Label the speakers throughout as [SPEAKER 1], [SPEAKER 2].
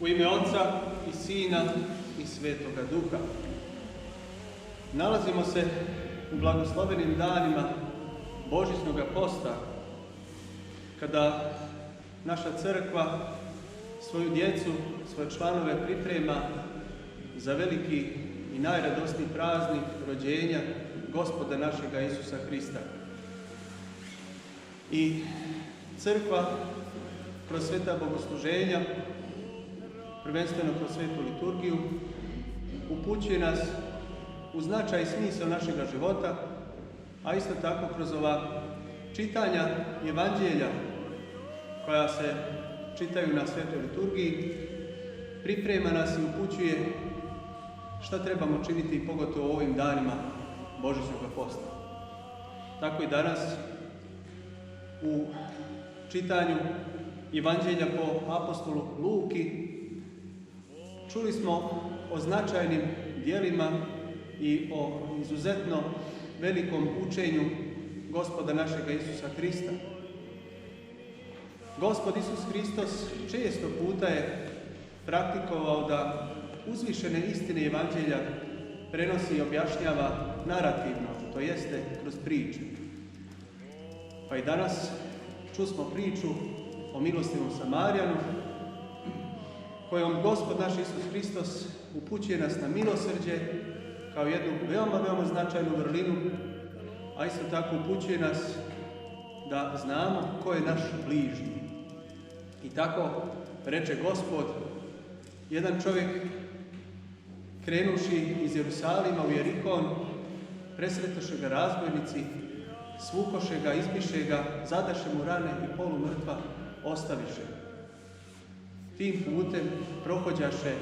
[SPEAKER 1] U ime Oca i Sina i Svetoga Duha. Nalazimo se u blagoslovenim danima Božićnoga posta, kada naša crkva svoju djecu, svoje članove priprema za veliki i najradosniji praznik rođenja Gospoda našega Isusa Hrista. I crkva kroz sveta bogosluženja, prvenstveno kroz svetu liturgiju, upućuje nas u značaj i smisao našega života, a isto tako kroz ova čitanja evanđelja koja se čitaju na svetoj liturgiji, priprema nas i upućuje šta trebamo činiti pogotovo u ovim danima Božićnog posta. Tako i danas u čitanju evanđelja po apostolu Luki čuli smo o značajnim djelima i o izuzetno velikom učenju Gospoda našega Isusa Hrista. Gospod Isus Hristos često puta je praktikovao da uzvišene istine evanđelja prenosi i objašnjava narativno, to jeste kroz priču. Pa i danas čusmo priču o milostivom Samarijanu, kojom Gospod naš Isus Hristos upućuje nas na milosrđe kao jednu veoma značajnu vrlinu, a isto tako upućuje nas da znamo ko je naš bližnji. I tako reče Gospod, jedan čovjek krenuši iz Jerusalima u Jerihon, presretoše ga razbojnici, svukoše ga, izbiše ga, zadaše mu rane i polumrtva ostaviše. Tim putem prohođaše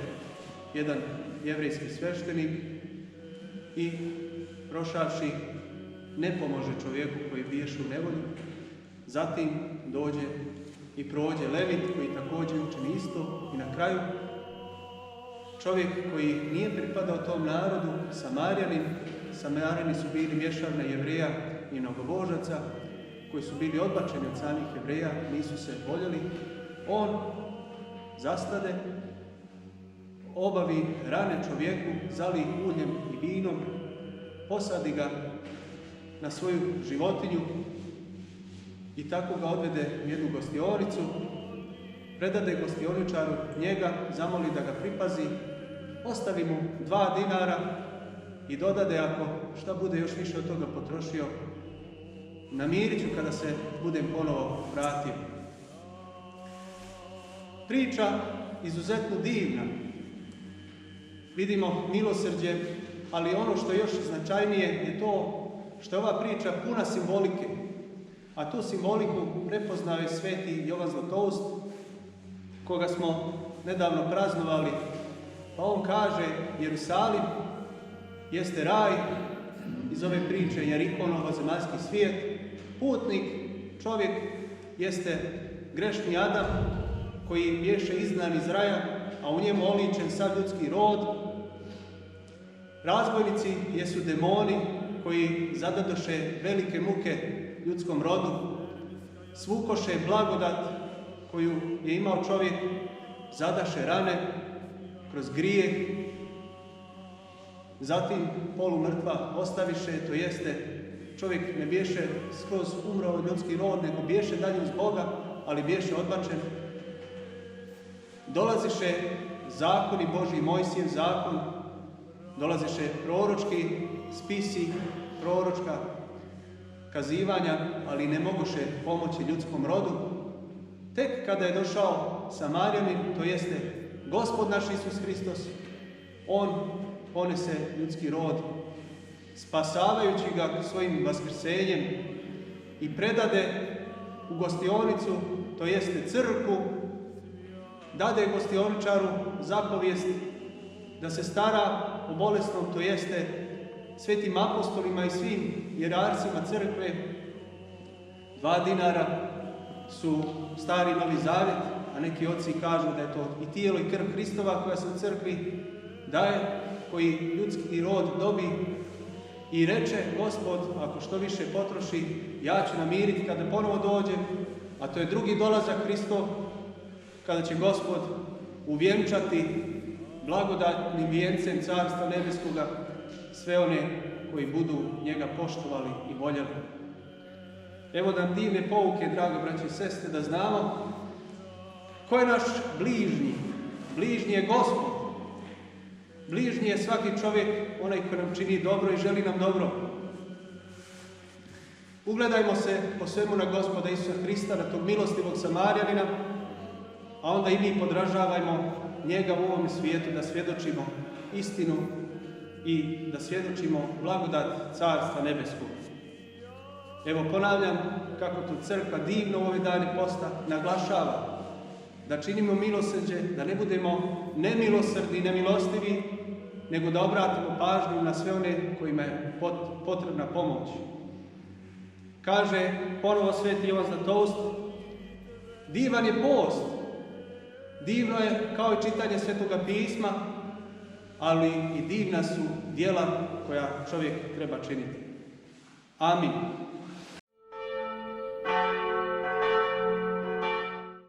[SPEAKER 1] jedan jevrejski sveštenik i prošavši ne pomože čovjeku koji biješe u nevolju. Zatim dođe i prođe Levit koji također učini isto i na kraju čovjek koji nije pripadao tom narodu, Samarjanin. Samarjani su bili mješavina Jevreja i mnogobožaca koji su bili odbačeni od samih Jevreja, nisu se voljeli. On zastade, obavi rane čovjeku, zali ih uljem i vinom, posadi ga na svoju životinju i tako ga odvede u jednu gostionicu, predade gostioničaru njega, zamoli da ga pripazi, ostavi mu 2 dinara i dodade ako šta bude još više od toga potrošio, namirit ću kada se budem ponovo vratio. Priča izuzetno divna. Vidimo milosrđe, ali ono što je još značajnije je to što je ova priča puna simbolike. A tu simboliku prepoznao je sveti Jovan Zlatoust, koga smo nedavno praznovali. Pa on kaže, Jerusalim jeste raj iz ove priče Jerihon, ovozemaljski svijet. Putnik, čovjek, jeste grešni Adam koji bješe izgnan iz raja, a u njemu oličen sav ljudski rod. Razbojnici jesu demoni koji zadadoše velike muke ljudskom rodu, svukoše blagodat koju je imao čovjek, zadaše rane kroz grijeh, zatim polumrtva ostaviše, to jeste čovjek ne bješe skroz umro ljudski rod, nego bješe dalje uz Boga, ali bješe odbačen. Dolaziše zakoni Božji, Mojsijev zakon, dolaziše proročki spisi, proročka kazivanja, ali ne moguše pomoći ljudskom rodu. Tek kada je došao Samarjanin, to jeste Gospod naš Isus Hristos, on ponese ljudski rod, spasavajući ga svojim vaskrsenjem i predade u gostionicu, to jeste crkvu, dade gostioničaru zapovijest da se stara o bolesnom, to jeste svetim apostolima i svim jerarcima crkve. 2 dinara su stari Novi Zavjet, a neki oci kažu da je to i tijelo i krv Hristova koja se u crkvi daje, koji ljudski rod dobi. I reče Gospod, ako što više potroši, ja ću namiriti kada ponovo dođem, a to je drugi dolazak Hristov, kada će Gospod uvjenčati blagodatnim vijencem Carstva Nebeskoga sve one koji budu njega poštovali i voljeli. Evo nam divne pouke, draga braće i sestre, da znamo ko je naš bližnji. Bližnji je Gospod. Bližnji je svaki čovjek, onaj koji nam čini dobro i želi nam dobro. Ugledajmo se po svemu na Gospoda Isusa Hrista, na tog milostivog Samarjanina, a onda i mi podražavajmo njega u ovom svijetu da svjedočimo istinu i da svjedočimo blagodat Carstva Nebeskog. Evo ponavljam kako tu crkva divno u ove dane posta naglašava da činimo milosrđe, da ne budemo nemilosrdni, nemilostivi, nego da obratimo pažnju na sve one kojima je potrebna pomoć. Kaže ponovo sveti Jovan Zlatoust, divan je post, divno je kao i čitanje Svetoga pisma, ali i divna su djela koja čovjek treba činiti. Amin.